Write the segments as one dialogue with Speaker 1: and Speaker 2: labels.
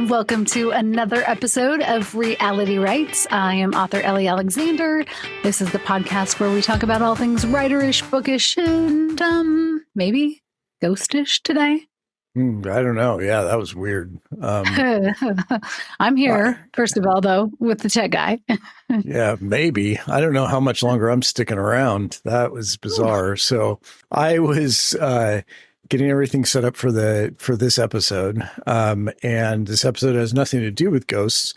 Speaker 1: and welcome to another episode of Reality Writes. I am author Ellie Alexander. This is the podcast where we talk about all things writerish, bookish, and maybe ghostish today.
Speaker 2: I don't know. Yeah, that was weird.
Speaker 1: I'm here, first of all, though, with the tech guy.
Speaker 2: Yeah, maybe. I don't know how much longer I'm sticking around. That was bizarre. So I was getting everything set up for this episode. And this episode has nothing to do with ghosts,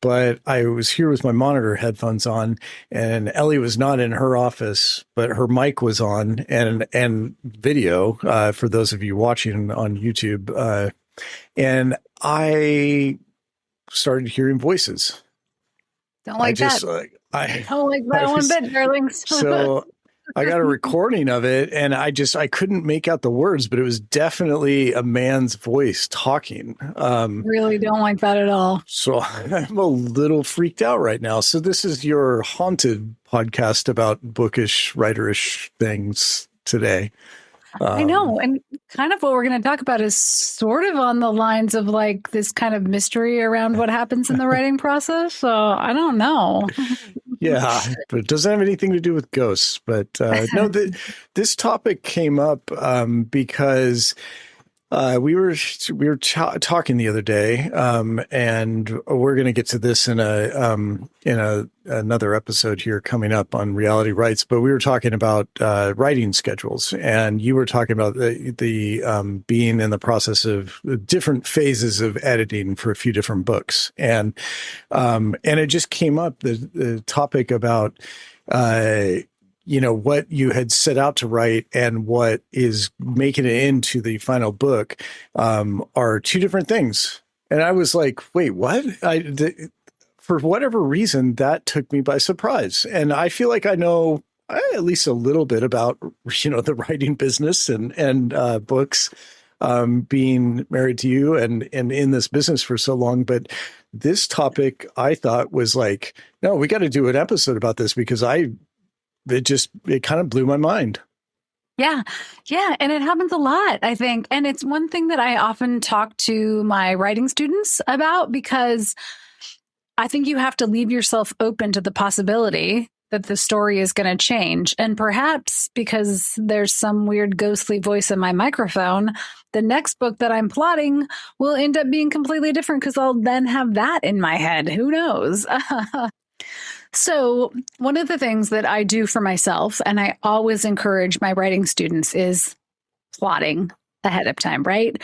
Speaker 2: but I was here with my monitor headphones on, and Ellie was not in her office, but her mic was on and video for those of you watching on YouTube. And I started hearing voices.
Speaker 1: Don't like that.
Speaker 2: I
Speaker 1: don't like that one bit, darlings.
Speaker 2: So I got a recording of it, and I couldn't make out the words, but it was definitely a man's voice talking.
Speaker 1: Really don't like that at all.
Speaker 2: So I'm a little freaked out right now. So this is your haunted podcast about bookish, writerish things today.
Speaker 1: I know. And kind of what we're going to talk about is sort of on the lines of like this kind of mystery around what happens in the writing process. So I don't know.
Speaker 2: Yeah, but it doesn't have anything to do with ghosts. But no, this topic came up because we were talking the other day, and we're going to get to this in another episode here coming up on Reality Writes. But we were talking about writing schedules, and you were talking about the being in the process of different phases of editing for a few different books, and it just came up the topic about what you had set out to write and what is making it into the final book are two different things. And I was like, wait, what? For whatever reason, that took me by surprise. And I feel like I know at least a little bit about, the writing business and books, being married to you and in this business for so long. But this topic I thought was like, no, we got to do an episode about this because it kind of blew my mind.
Speaker 1: Yeah. Yeah. And it happens a lot, I think. And it's one thing that I often talk to my writing students about, because I think you have to leave yourself open to the possibility that the story is going to change. And perhaps because there's some weird ghostly voice in my microphone, the next book that I'm plotting will end up being completely different because I'll then have that in my head. Who knows? So one of the things that I do for myself, and I always encourage my writing students, is plotting ahead of time, right?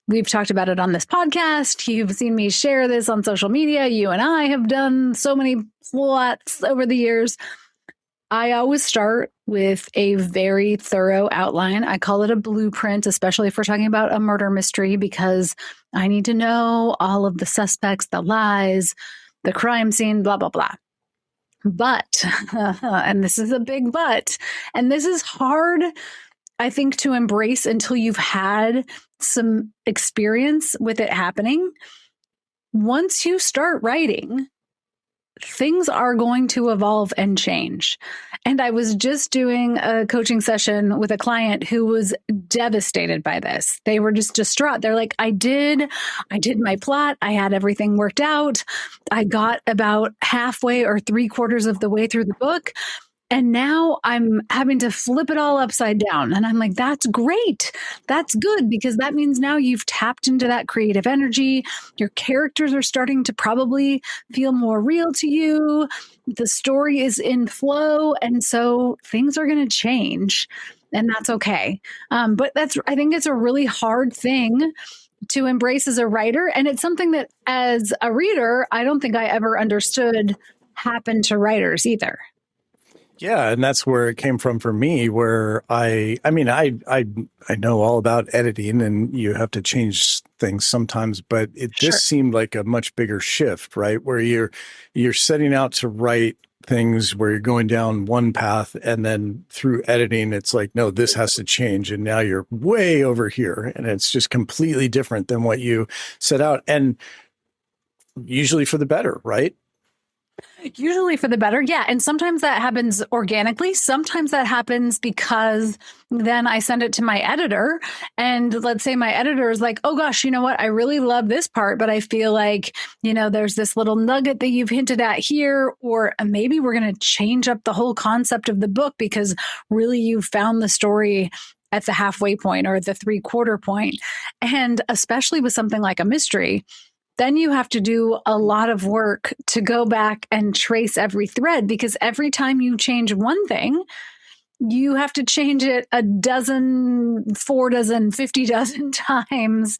Speaker 1: We've talked about it on this podcast. You've seen me share this on social media. You and I have done so many plots over the years. I always start with a very thorough outline. I call it a blueprint, especially if we're talking about a murder mystery, because I need to know all of the suspects, the lies, the crime scene, blah, blah, blah. But, and this is a big but, and this is hard, I think, to embrace until you've had some experience with it happening. Once you start writing, things are going to evolve and change. And I was just doing a coaching session with a client who was devastated by this. They were just distraught. They're like, I did my plot. I had everything worked out. I got about halfway or 3/4 of the way through the book. And now I'm having to flip it all upside down. And I'm like, that's great. That's good, because that means now you've tapped into that creative energy. Your characters are starting to probably feel more real to you. The story is in flow. And so things are going to change, and that's okay. But I think it's a really hard thing to embrace as a writer. And it's something that as a reader, I don't think I ever understood happened to writers either.
Speaker 2: Yeah, and that's where it came from for me, where I know all about editing, and you have to change things sometimes, but this seemed like a much bigger shift, right? Where you're setting out to write things where you're going down one path, and then through editing, it's like, no, this has to change, and now you're way over here, and it's just completely different than what you set out, and usually for the better, right?
Speaker 1: Usually for the better. Yeah. And sometimes that happens organically. Sometimes that happens because then I send it to my editor. And let's say my editor is like, oh gosh, you know what? I really love this part, but I feel like, there's this little nugget that you've hinted at here, or maybe we're going to change up the whole concept of the book because really you found the story at the halfway point or the 3/4 point. And especially with something like a mystery, then you have to do a lot of work to go back and trace every thread, because every time you change one thing, you have to change it a dozen, 4 dozen, 50 dozen times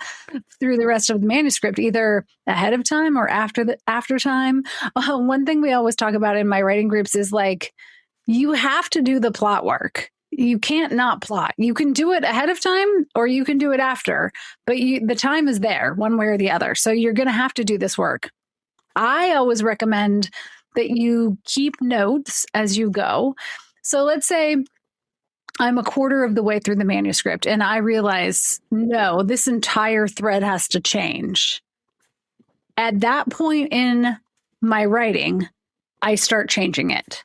Speaker 1: through the rest of the manuscript, either ahead of time or after time. One thing we always talk about in my writing groups is like, you have to do the plot work. You can't not plot. You can do it ahead of time or you can do it after, but the time is there one way or the other. So you're going to have to do this work. I always recommend that you keep notes as you go. So let's say I'm a quarter of the way through the manuscript and I realize, no, this entire thread has to change. At that point in my writing, I start changing it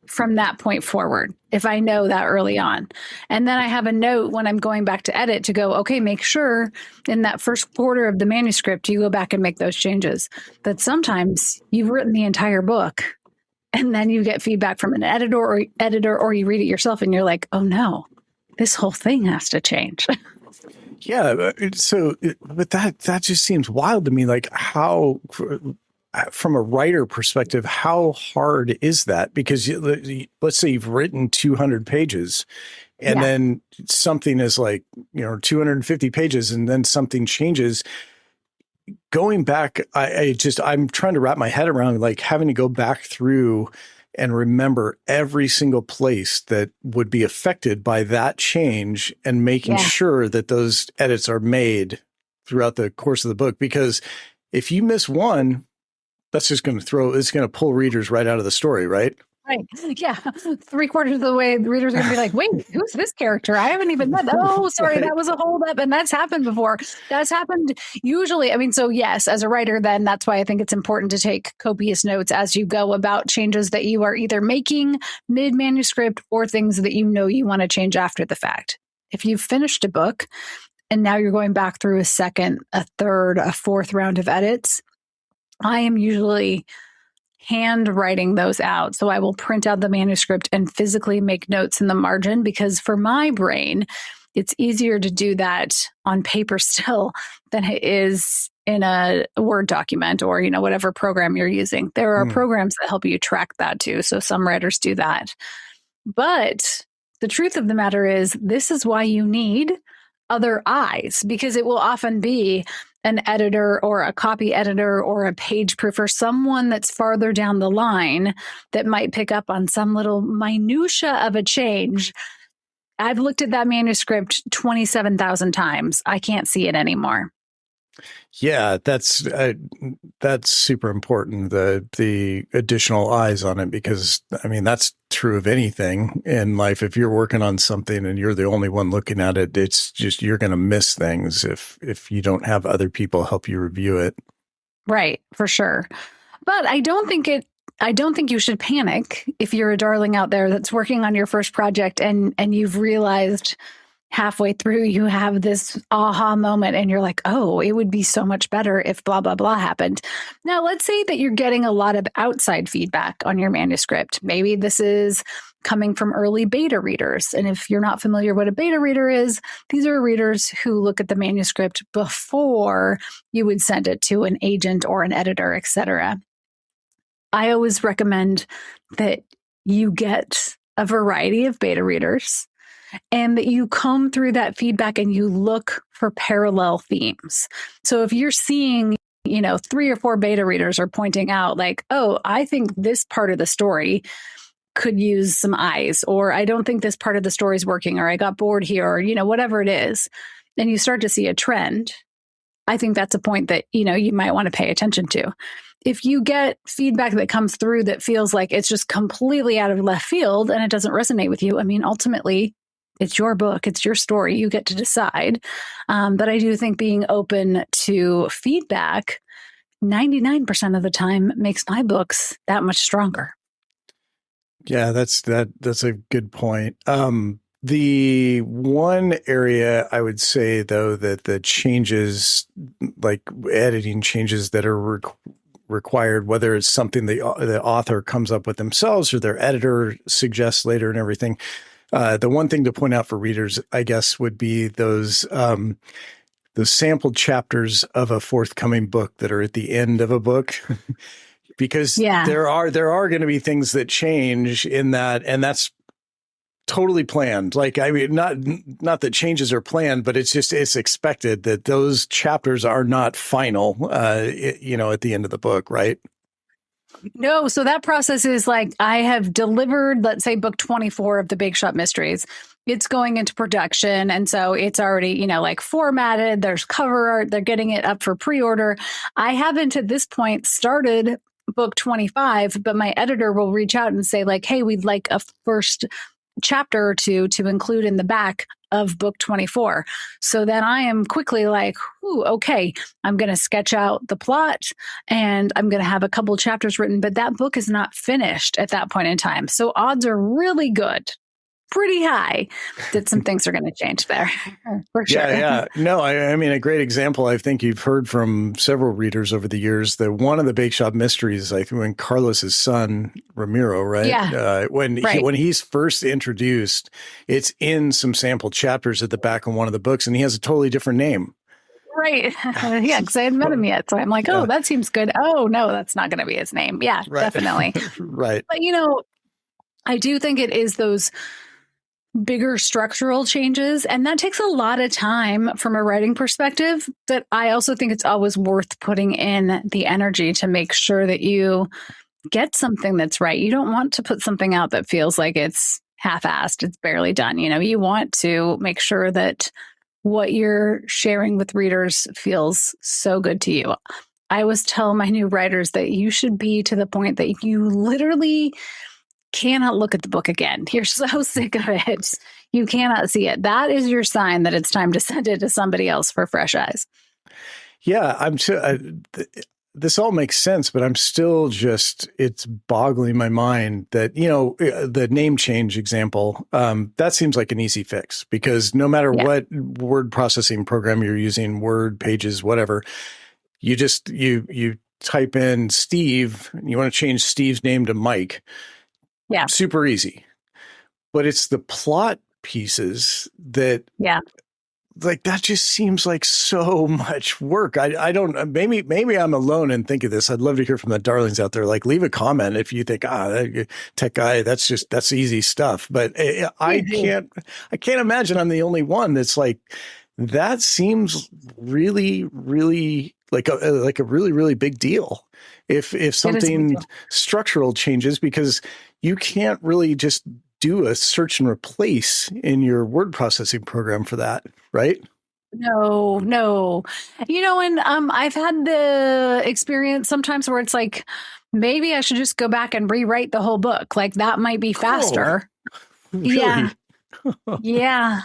Speaker 1: from that point forward, if I know that early on. And then I have a note when I'm going back to edit to go, okay, make sure in that first quarter of the manuscript, you go back and make those changes. But sometimes you've written the entire book and then you get feedback from an editor or you read it yourself and you're like, oh no, this whole thing has to change.
Speaker 2: Yeah. But that just seems wild to me. Like how, from a writer perspective, how hard is that? Because let's say you've written 200 pages and then something is like, 250 pages and then something changes. Going back, I'm trying to wrap my head around like having to go back through and remember every single place that would be affected by that change and making sure that those edits are made throughout the course of the book. Because if you miss one, that's just going to pull readers right out of the story, right?
Speaker 1: Right. Yeah. 3/4 of the way, the readers are going to be like, wait, who's this character? I haven't even met. Oh, sorry. Right. That was a holdup. And that's happened before. That's happened usually. I mean, so yes, as a writer, then that's why I think it's important to take copious notes as you go about changes that you are either making mid-manuscript or things that you want to change after the fact. If you've finished a book and now you're going back through a second, a third, a fourth round of edits, I am usually handwriting those out. So I will print out the manuscript and physically make notes in the margin, because for my brain, it's easier to do that on paper still than it is in a Word document or, whatever program you're using. There are programs that help you track that too. So some writers do that. But the truth of the matter is, this is why you need other eyes, because it will often be an editor or a copy editor or a page proofer, someone that's farther down the line that might pick up on some little minutia of a change. I've looked at that manuscript 27,000 times. I can't see it anymore.
Speaker 2: Yeah, that's super important, the additional eyes on it, because I mean, that's true of anything in life. If you're working on something and you're the only one looking at it, it's just, you're going to miss things if you don't have other people help you review it.
Speaker 1: Right, for sure. But I don't think you should panic if you're a darling out there that's working on your first project and you've realized halfway through you have this aha moment and you're like, oh, it would be so much better if blah, blah, blah happened. Now, let's say that you're getting a lot of outside feedback on your manuscript. Maybe this is coming from early beta readers. And if you're not familiar what a beta reader is, these are readers who look at the manuscript before you would send it to an agent or an editor, etc. I always recommend that you get a variety of beta readers and that you comb through that feedback and you look for parallel themes. So if you're seeing, 3 or 4 beta readers are pointing out like, oh, I think this part of the story could use some eyes, or I don't think this part of the story is working, or I got bored here, or, whatever it is, and you start to see a trend, I think that's a point that, you might want to pay attention to. If you get feedback that comes through that feels like it's just completely out of left field and it doesn't resonate with you, I mean, ultimately, it's your book, it's your story, you get to decide. But I do think being open to feedback 99% of the time makes my books that much stronger.
Speaker 2: Yeah, that's a good point. The one area I would say, though, that the changes, like editing changes that are required, whether it's something the author comes up with themselves or their editor suggests later and everything, the one thing to point out for readers, I guess, would be those sampled chapters of a forthcoming book that are at the end of a book. Because there are going to be things that change in that, and that's totally planned. Like, I mean, not that changes are planned, but it's expected that those chapters are not final, at the end of the book, right?
Speaker 1: No, so that process is like, I have delivered, let's say, book 24 of the Bake Shop Mysteries. It's going into production. And so it's already, like formatted. There's cover art. They're getting it up for pre-order. I haven't at this point started book 25, but my editor will reach out and say like, hey, we'd like a first chapter or two to include in the back of book 24. So then I am quickly like, okay, I'm going to sketch out the plot and I'm going to have a couple chapters written, but that book is not finished at that point in time. So odds are really good, pretty high, that some things are going to change there for sure.
Speaker 2: Yeah. No, I mean, a great example, I think you've heard from several readers over the years, that one of the Bake Shop Mysteries, I think when Carlos's son, Ramiro, right?
Speaker 1: Yeah.
Speaker 2: When he's first introduced, it's in some sample chapters at the back of one of the books, and he has a totally different name.
Speaker 1: Right. Yeah, because I hadn't met him yet. So I'm like, that seems good. Oh, no, that's not going to be his name. Yeah, right. Definitely.
Speaker 2: Right.
Speaker 1: But, I do think it is those bigger structural changes, and that takes a lot of time from a writing perspective, but I also think it's always worth putting in the energy to make sure that you get something that's right. You don't want to put something out that feels like it's half-assed, it's barely done. You want to make sure that what you're sharing with readers feels so good to you. I always tell my new writers that you should be to the point that you literally cannot look at the book again. You're so sick of it. You cannot see it. That is your sign that it's time to send it to somebody else for fresh eyes.
Speaker 2: Yeah, this all makes sense, but I'm still it's boggling my mind that, the name change example, that seems like an easy fix, because no matter what word processing program you're using, Word, Pages, whatever, you just, you type in Steve, and you want to change Steve's name to Mike.
Speaker 1: Yeah.
Speaker 2: Super easy. But it's the plot pieces that, like, that just seems like so much work. I don't, maybe I'm alone and think of this. I'd love to hear from the darlings out there. Like, leave a comment if you think, tech guy, that's easy stuff. But I can't imagine I'm the only one that's like, that seems really, really like a really, really big deal. If something structural changes, because you can't really just do a search and replace in your word processing program for that, right?
Speaker 1: No. And I've had the experience sometimes where it's like, maybe I should just go back and rewrite the whole book. Like, that might be faster.
Speaker 2: Really?
Speaker 1: Yeah. Yeah.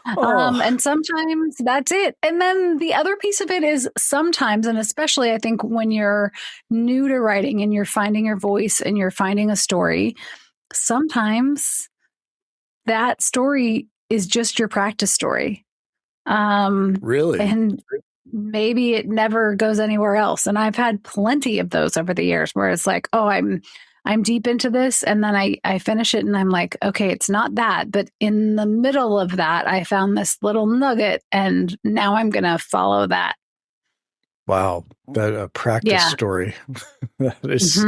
Speaker 1: And sometimes that's it. And then the other piece of it is sometimes, and especially I think when you're new to writing and you're finding your voice and you're finding a story, sometimes that story is just your practice story.
Speaker 2: Really?
Speaker 1: And maybe it never goes anywhere else. And I've had plenty of those over the years where it's like, oh, I'm deep into this. And then I finish it and I'm like, okay, it's not that. But in the middle of that, I found this little nugget and now I'm going to follow that.
Speaker 2: Wow. That practice story. That is,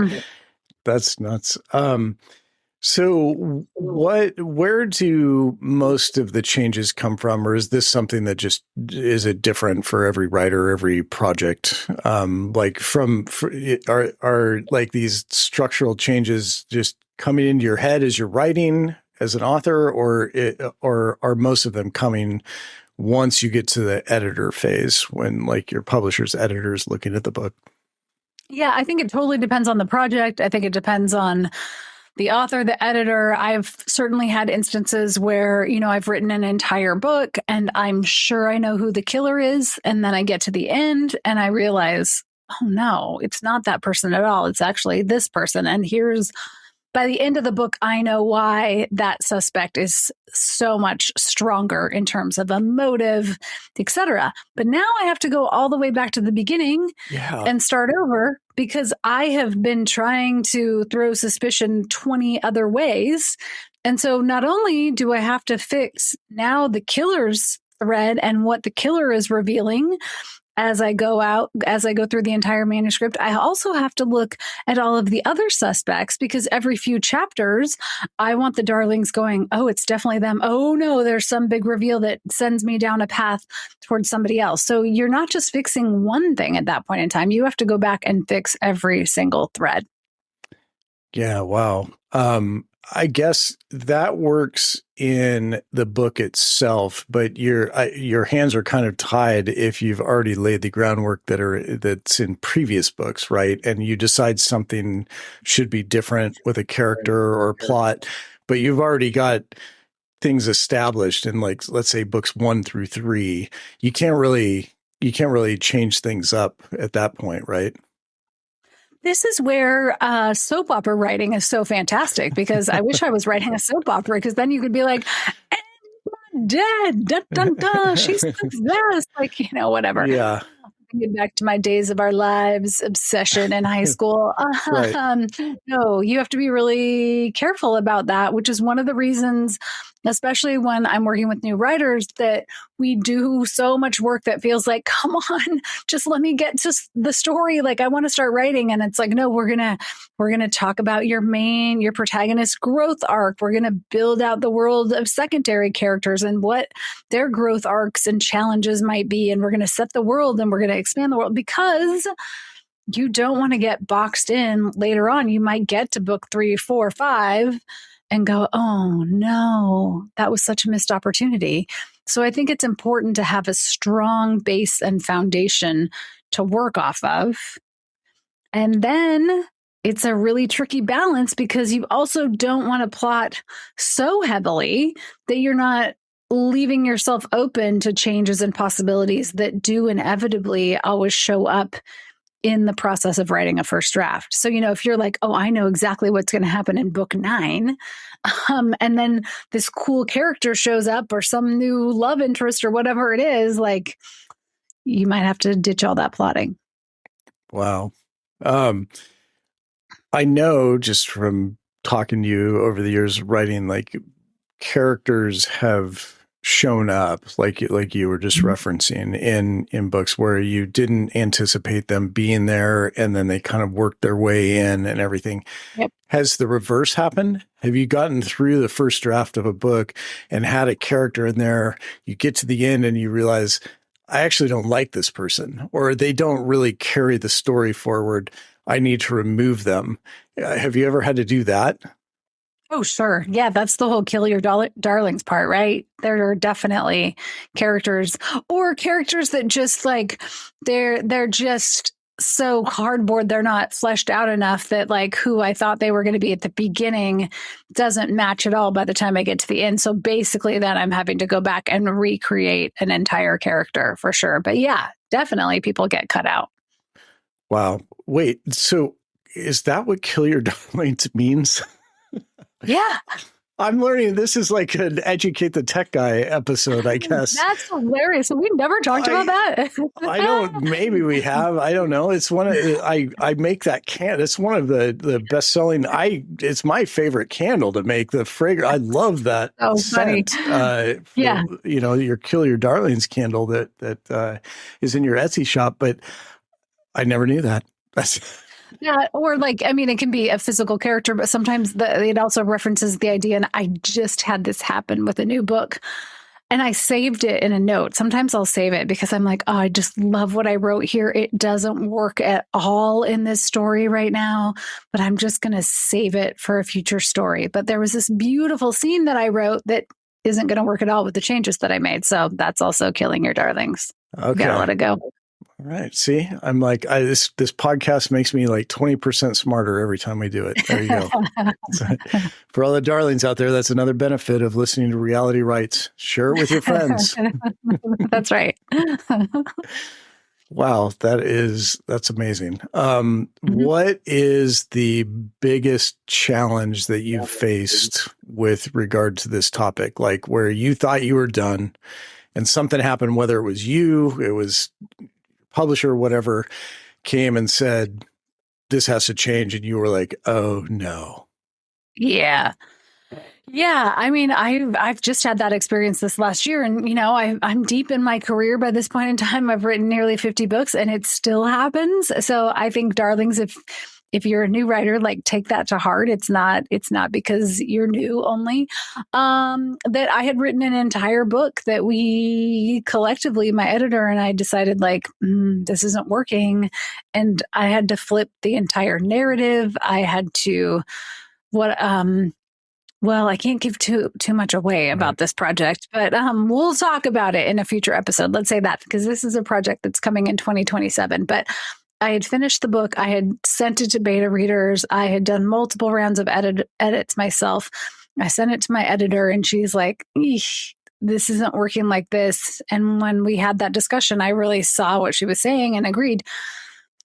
Speaker 2: that's nuts. So where do most of the changes come from? Or is this something that just, is it different for every writer, every project? Like are like these structural changes just coming into your head as you're writing as an author, or are most of them coming once you get to the editor phase, when like your publisher's editor is looking at the book?
Speaker 1: Yeah, I think it totally depends on the project. I think it depends on the author, the editor. I've certainly had instances where, I've written an entire book and I'm sure I know who the killer is. And then I get to the end and I realize, oh no, it's not that person at all. It's actually this person. And by the end of the book, I know why that suspect is so much stronger in terms of a motive, etc. But now I have to go all the way back to the beginning and start over because I have been trying to throw suspicion 20 other ways. And so not only do I have to fix now the killer's thread and what the killer is revealing, as I go through the entire manuscript, I also have to look at all of the other suspects because every few chapters, I want the darlings going, oh, it's definitely them. Oh, no, there's some big reveal that sends me down a path towards somebody else. So you're not just fixing one thing at that point in time. You have to go back and fix every single thread.
Speaker 2: Yeah, wow. I guess that works in the book itself, but your hands are kind of tied if you've already laid the groundwork that's in previous books, right? And you decide something should be different with a character or a plot, but you've already got things established in, like, let's say books 1 through 3. You can't really change things up at that point, right?
Speaker 1: This is where soap opera writing is so fantastic because I wish I was writing a soap opera because then you could be like, dead, dun, dun, dun, she's possessed, like, whatever.
Speaker 2: Yeah.
Speaker 1: Get back to my days of our lives obsession in high school.
Speaker 2: Right.
Speaker 1: No, you have to be really careful about that, which is one of the reasons, especially when I'm working with new writers, that we do so much work that feels like, come on, just let me get to the story. Like, I want to start writing. And it's like, no, we're going to talk about your protagonist growth arc. We're going to build out the world of secondary characters and what their growth arcs and challenges might be. And we're going to set the world and we're going to expand the world because you don't want to get boxed in later on. You might get to book 3, 4, 5 and go, oh no, that was such a missed opportunity. So I think it's important to have a strong base and foundation to work off of. And then it's a really tricky balance because you also don't want to plot so heavily that you're not leaving yourself open to changes and possibilities that do inevitably always show up in the process of writing a first draft. So, if you're like, oh, I know exactly what's going to happen in book 9, and then this cool character shows up or some new love interest or whatever it is, like, you might have to ditch all that plotting.
Speaker 2: Wow. I know just from talking to you over the years writing, like, characters have shown up like you were just referencing in books where you didn't anticipate them being there and then they kind of worked their way in and everything.
Speaker 1: Yep.
Speaker 2: Has the reverse happened? Have you gotten through the first draft of a book and had a character in there, you get to the end and you realize, I actually don't like this person, or they don't really carry the story forward, I need to remove them? Have you ever had to do that?
Speaker 1: Oh, sure. Yeah, that's the whole kill your darlings part, right? There are definitely characters that just like, they're just so cardboard. They're not fleshed out enough that, like, who I thought they were going to be at the beginning doesn't match at all by the time I get to the end. So basically then I'm having to go back and recreate an entire character for sure. But yeah, definitely people get cut out.
Speaker 2: Wow. Wait, so is that what kill your darlings means?
Speaker 1: Yeah.
Speaker 2: I'm learning this is like an educate the tech guy episode, I guess.
Speaker 1: That's hilarious. We never talked about that.
Speaker 2: I don't, maybe we have. I don't know. It's one of, I make that candle. It's one of the best selling. It's my favorite candle to make, the fragrance. I love that scent.
Speaker 1: Funny. Yeah.
Speaker 2: Your Kill Your Darlings candle that is in your Etsy shop, but I never knew that.
Speaker 1: Yeah, or like, I mean, it can be a physical character, but sometimes it also references the idea. And I just had this happen with a new book and I saved it in a note. Sometimes I'll save it because I'm like, oh, I just love what I wrote here. It doesn't work at all in this story right now, but I'm just going to save it for a future story. But there was this beautiful scene that I wrote that isn't going to work at all with the changes that I made. So that's also killing your darlings.
Speaker 2: Okay.
Speaker 1: You gotta let it go.
Speaker 2: All right. See, I'm like, this podcast makes me like 20% smarter every time we do it. There you go. So, for all the darlings out there, that's another benefit of listening to Reality Writes. Share it with your friends.
Speaker 1: That's right.
Speaker 2: Wow, that's amazing. What is the biggest challenge that you've faced with regard to this topic? Like where you thought you were done and something happened, whether it was you, it was publisher, whatever, came and said, this has to change. And you were like, oh no.
Speaker 1: Yeah. Yeah, I mean, I've just had that experience this last year, and I'm deep in my career by this point in time. I've written nearly 50 books, and it still happens. So I think, darlings, if you're a new writer, like take that to heart. It's not because you're new only. That I had written an entire book that we collectively, my editor and I, decided like this isn't working, and I had to flip the entire narrative. I had to well, I can't give too much away about this project, but we'll talk about it in a future episode. Let's say that, because this is a project that's coming in 2027. But I had finished the book. I had sent it to beta readers. I had done multiple rounds of edits myself. I sent it to my editor, and she's like, "Eesh, this isn't working like this." And when we had that discussion, I really saw what she was saying and agreed.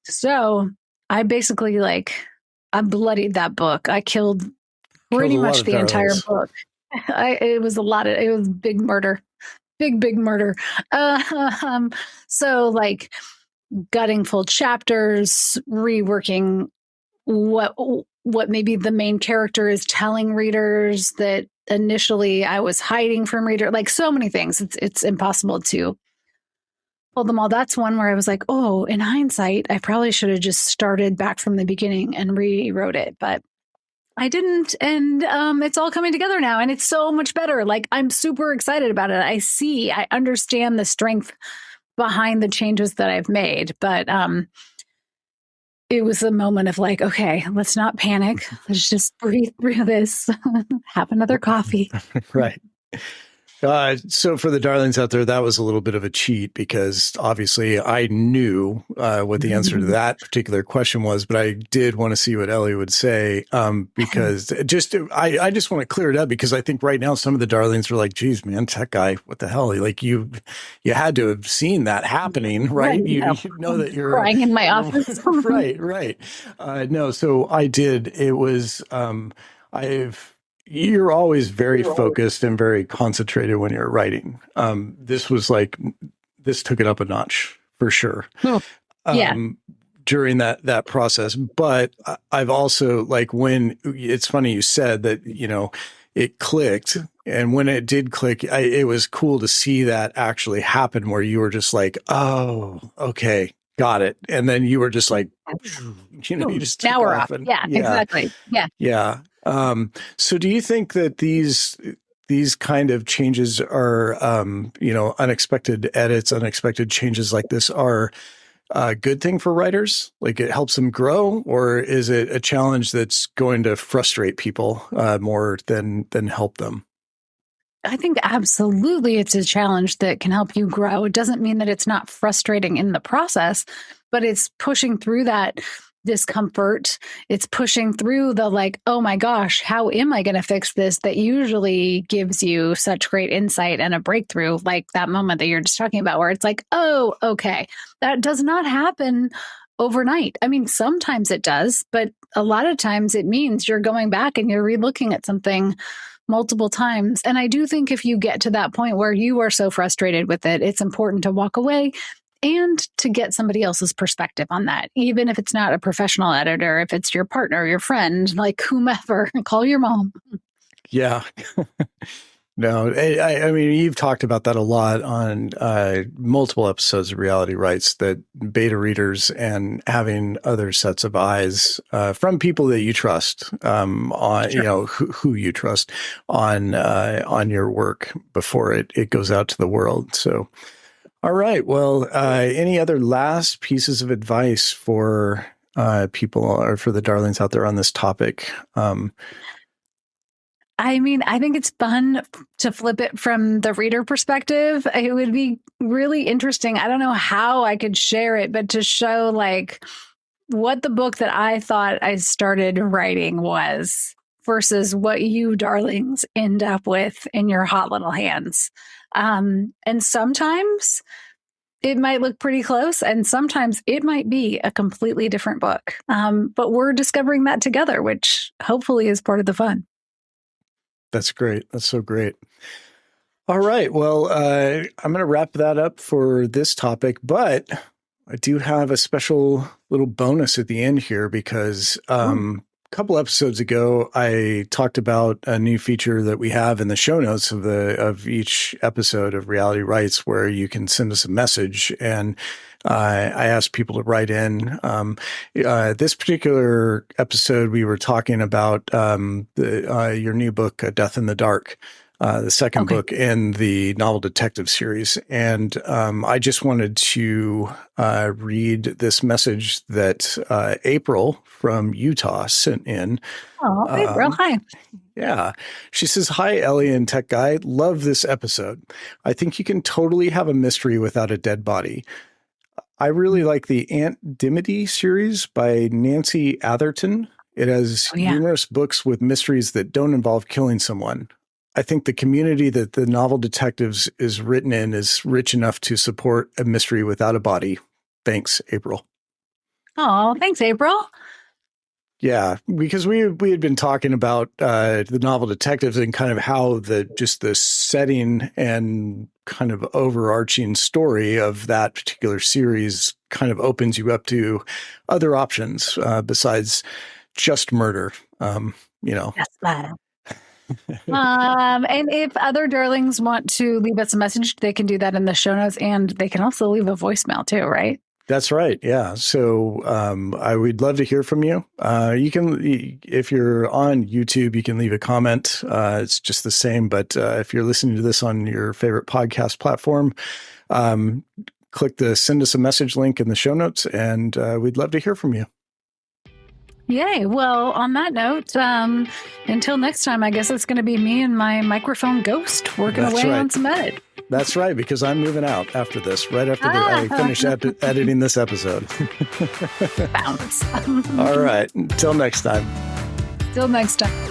Speaker 1: So I basically I bloodied that book. I killed pretty much the entire book. It was big murder, big murder. So gutting full chapters, reworking what maybe the main character is telling readers that initially I was hiding from reader, like so many things. It's impossible to pull them all. That's one where I was like, oh, in hindsight, I probably should have just started back from the beginning and rewrote it. But I didn't, and it's all coming together now, and it's so much better. Like, I'm super excited about it. I understand the strength behind the changes that I've made, but it was a moment of like, okay, let's not panic. Let's just breathe through this. Have another coffee.
Speaker 2: Right. So for the darlings out there, that was a little bit of a cheat because obviously I knew what the answer to that particular question was, but I did want to see what Ellie would say because I just want to clear it up because I think right now some of the darlings are like, geez, man, tech guy, what the hell? Like you had to have seen that happening, right? You know that you're
Speaker 1: crying in my office.
Speaker 2: Right. No, so I did. It was, you're always very focused and very concentrated when you're writing. This took it up a notch for sure. During that process. But I've also when it's funny you said that, it clicked. And when it did click, it was cool to see that actually happen where you were just like, oh, okay, got it. And then you were just like, you just
Speaker 1: now we're off. Exactly.
Speaker 2: Yeah. So do you think that these kind of changes are, unexpected edits, unexpected changes like this are a good thing for writers? Like it helps them grow, or is it a challenge that's going to frustrate people more than help them?
Speaker 1: I think absolutely it's a challenge that can help you grow. It doesn't mean that it's not frustrating in the process, but it's pushing through that discomfort. It's pushing through the oh my gosh, how am I going to fix this? That usually gives you such great insight and a breakthrough, like that moment that you're just talking about, where it's like, oh, okay, that does not happen overnight. I mean, sometimes it does, but a lot of times it means you're going back and you're relooking at something multiple times. And I do think if you get to that point where you are so frustrated with it, it's important to walk away and to get somebody else's perspective on that, even if it's not a professional editor, if it's your partner, your friend, like whomever, call your mom.
Speaker 2: Yeah. No, I mean, you've talked about that a lot on multiple episodes of Reality Writes, that beta readers and having other sets of eyes from people that you trust on,
Speaker 1: Sure.
Speaker 2: who you trust on your work before it goes out to the world. So, all right. Well, any other last pieces of advice for people or for the darlings out there on this topic?
Speaker 1: I mean, I think it's fun to flip it from the reader perspective. It would be really interesting. I don't know how I could share it, but to show like what the book that I thought I started writing was versus what you darlings end up with in your hot little hands. And sometimes it might look pretty close, and sometimes it might be a completely different book. But we're discovering that together, which hopefully is part of the fun.
Speaker 2: That's great. That's so great. All right. Well, I'm going to wrap that up for this topic, but I do have a special little bonus at the end here because a couple episodes ago, I talked about a new feature that we have in the show notes of each episode of Reality Writes, where you can send us a message. And I asked people to write in. This particular episode, we were talking about your new book, Death in the Dark. The second book in the novel detective series. And I just wanted to read this message that April from Utah sent in.
Speaker 1: Oh, April, hi.
Speaker 2: Yeah. She says, "Hi, Ellie and Tech Guy. Love this episode. I think you can totally have a mystery without a dead body. I really like the Aunt Dimity series by Nancy Atherton. It has numerous books with mysteries that don't involve killing someone. I think the community that the novel detectives is written in is rich enough to support a mystery without a body. Thanks, April."
Speaker 1: Oh, thanks, April.
Speaker 2: Yeah, because we had been talking about the novel detectives and kind of how the setting and kind of overarching story of that particular series kind of opens you up to other options besides just murder.
Speaker 1: Yes, and if other darlings want to leave us a message, they can do that in the show notes, and they can also leave a voicemail too, right?
Speaker 2: That's right. Yeah. So I would love to hear from you. You can, if you're on YouTube, you can leave a comment. It's just the same. But if you're listening to this on your favorite podcast platform, click the send us a message link in the show notes, and we'd love to hear from you.
Speaker 1: Yay. Well, on that note, until next time, I guess it's going to be me and my microphone ghost working away on some edit.
Speaker 2: That's right, because I'm moving out after this, right after I finish editing this episode.
Speaker 1: Bounce.
Speaker 2: All right. Until next time.
Speaker 1: Till next time.